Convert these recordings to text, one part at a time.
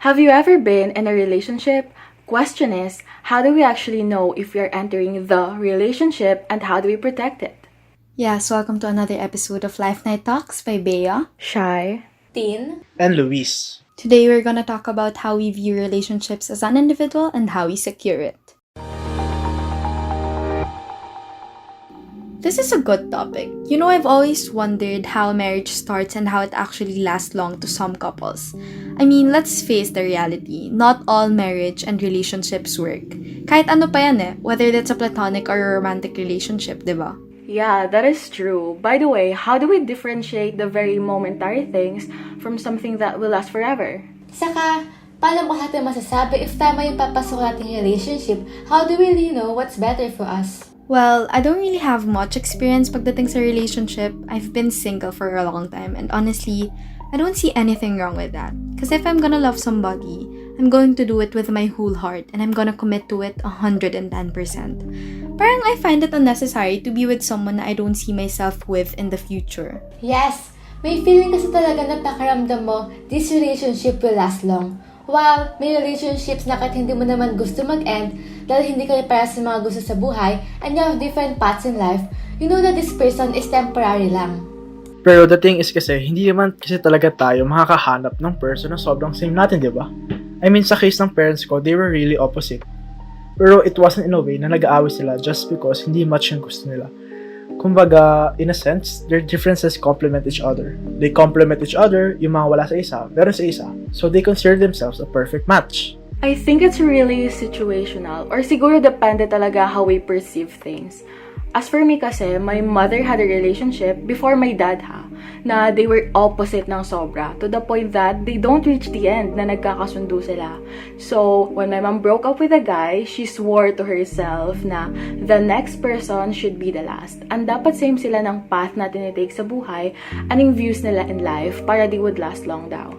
Have you ever been in a relationship? Question is, how do we actually know if we are entering the relationship and how do we protect it? Yes, welcome to another episode of Life Night Talks by Bea. Shai. Tin. And Luis. Today we're gonna talk about how we view relationships as an individual and how we secure it. This is a good topic. I've always wondered how marriage starts and how it actually lasts long to some couples. I mean, let's face the reality. Not all marriage and relationships work. Kahit ano pa yan whether that's a platonic or a romantic relationship, diba? Yeah, that is true. By the way, how do we differentiate the very momentary things from something that will last forever? Saka, paano mo natin masasabi if tama yung papasok nating relationship? How do we really know what's better for us? Well, I don't really have much experience pagdating sa relationship. I've been single for a long time and honestly, I don't see anything wrong with that. Because if I'm gonna love somebody, I'm going to do it with my whole heart and I'm gonna commit to it 110%. Parang I find it unnecessary to be with someone na I don't see myself with in the future. Yes, may feeling kasi talaga na pakiramdam mo, this relationship will last long. While may relationships na kahit hindi mo naman gusto mag-end dahil hindi kayo para sa mga gusto sa buhay and you have different paths in life, you know that this person is temporary lang. Pero the thing is kasi, hindi naman kasi talaga tayo makakahanap ng person na sobrang same natin, di ba? I mean, sa case ng parents ko, they were really opposite. Pero it wasn't in a way na nag-aaway sila just because hindi much yung gusto nila. Kumbaga, in a sense, their differences complement each other. They complement each other, yung mga wala sa isa, meron sa isa. So they consider themselves a perfect match. I think it's really situational or siguro depende talaga how we perceive things. As for me kasi, my mother had a relationship before my dad na they were opposite ng sobra to the point that they don't reach the end na nagkakasundo sila. So, when my mom broke up with a guy, she swore to herself na the next person should be the last. And dapat same sila ng path na tinitake sa buhay and yung views nila in life para they would last long daw.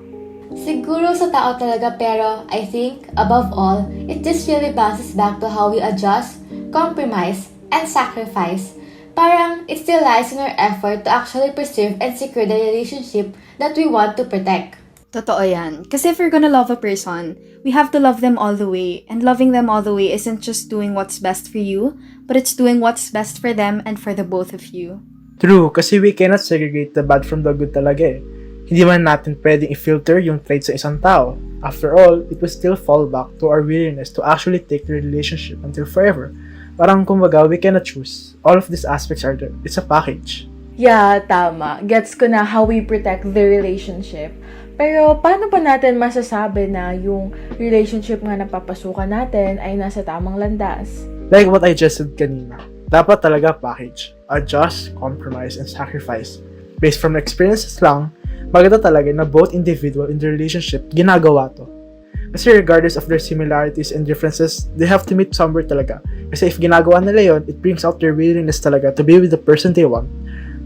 Siguro sa tao talaga pero I think, above all, it just really bounces back to how we adjust, compromise, and sacrifice. Parang it still lies in our effort to actually preserve and secure the relationship that we want to protect. Totoo yan. Kasi if we're gonna love a person, we have to love them all the way. And loving them all the way isn't just doing what's best for you, but it's doing what's best for them and for the both of you. True, kasi we cannot segregate the bad from the good talaga eh. Hindi man natin pwedeng i-filter yung traits sa isang tao. After all, it will still fall back to our willingness to actually take the relationship until forever. Parang kumbaga, we cannot choose. All of these aspects are there. It's a package. Yeah, tama. Gets ko na how we protect the relationship. Pero paano ba natin masasabi na yung relationship nga napapasukan natin ay nasa tamang landas? Like what I just said kanina. Dapat talaga package. Adjust, compromise, and sacrifice. Based from experiences lang, maganda talaga na both individual in the relationship ginagawa to. Kasi regardless of their similarities and differences, they have to meet somewhere talaga. Kasi if ginagawa nila yon, it brings out their willingness talaga to be with the person they want.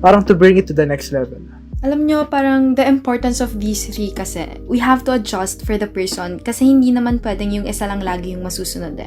Parang to bring it to the next level. Alam nyo, parang the importance of these three kasi, we have to adjust for the person kasi hindi naman pwedeng yung isa lang lagi yung masusunod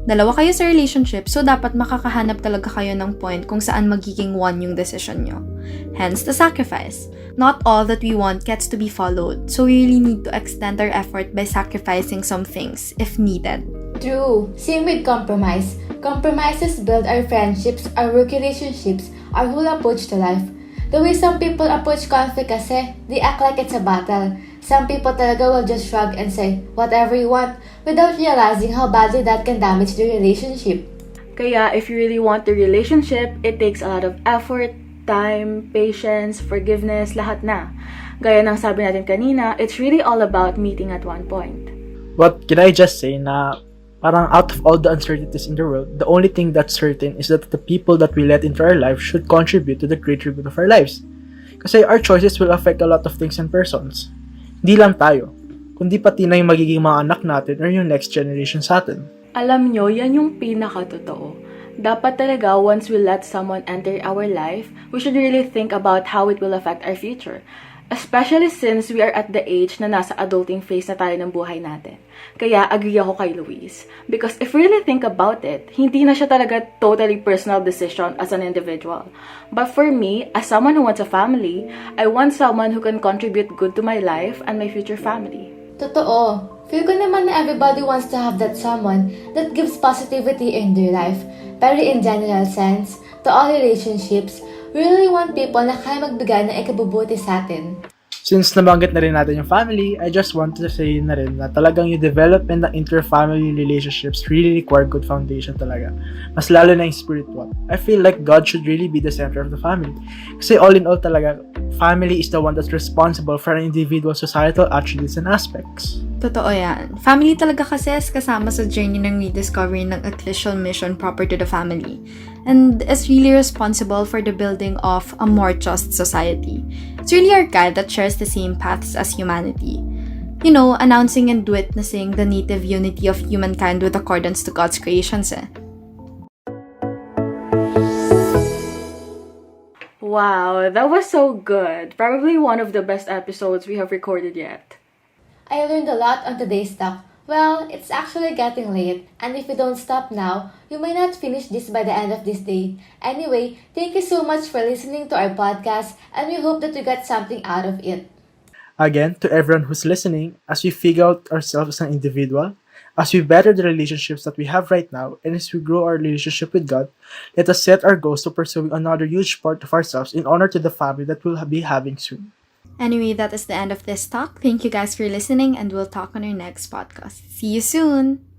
Dalawa kayo sa relationship, so dapat makakahanap talaga kayo ng point kung saan magiging one yung decision nyo. Hence, the sacrifice. Not all that we want gets to be followed, so we really need to extend our effort by sacrificing some things, if needed. True. Same with compromise. Compromises build our friendships, our work relationships, our whole approach to life. The way some people approach conflict kasi, they act like it's a battle. Some people talaga will just shrug and say, whatever you want, without realizing how badly that can damage the relationship. Kaya if you really want the relationship, it takes a lot of effort, time, patience, forgiveness, lahat na. Gaya ng sabi natin kanina, it's really all about meeting at one point. What can I just say na parang out of all the uncertainties in the world, the only thing that's certain is that the people that we let into our life should contribute to the greater good of our lives. Kasi our choices will affect a lot of things and persons. Hindi lang tayo, kundi pati na yung magiging mga anak natin or yung next generation sa atin. Alam nyo, yan yung pinaka-totoo. Dapat talaga, once we let someone enter our life, we should really think about how it will affect our future. Especially since we are at the age na nasa adulting phase na tayo ng buhay natin. Kaya agree ako kay Luis. Because if we really think about it, hindi na siya talaga totally personal decision as an individual. But for me, as someone who wants a family, I want someone who can contribute good to my life and my future family. Totoo. Feel ko naman na everybody wants to have that someone that gives positivity in their life. Pero in general sense, to all relationships, we really want people na kaya magbigay ng ikabubuti sa atin. Since nabanggit na rin natin yung family, I just want to say na rin na talagang yung development ng inter-family relationships really require good foundation talaga. Mas lalo na yung spiritual. I feel like God should really be the center of the family. Kasi all in all talaga, family is the one that's responsible for an individual's societal attributes and aspects. Totoo yan. Family talaga kasi is kasama sa journey ng rediscovery ng ecclesial mission proper to the family. And is really responsible for the building of a more just society. It's really our God that shares the same paths as humanity. You know, announcing and witnessing the native unity of humankind with accordance to God's creations eh. Wow, that was so good. Probably one of the best episodes we have recorded yet. I learned a lot on today's talk. Well, it's actually getting late, and if we don't stop now, we may not finish this by the end of this day. Anyway, thank you so much for listening to our podcast, and we hope that you got something out of it. Again, to everyone who's listening, as we figure out ourselves as an individual, as we better the relationships that we have right now, and as we grow our relationship with God, let us set our goals to pursuing another huge part of ourselves in honor to the family that we'll be having soon. Anyway, that is the end of this talk. Thank you guys for listening, and we'll talk on our next podcast. See you soon!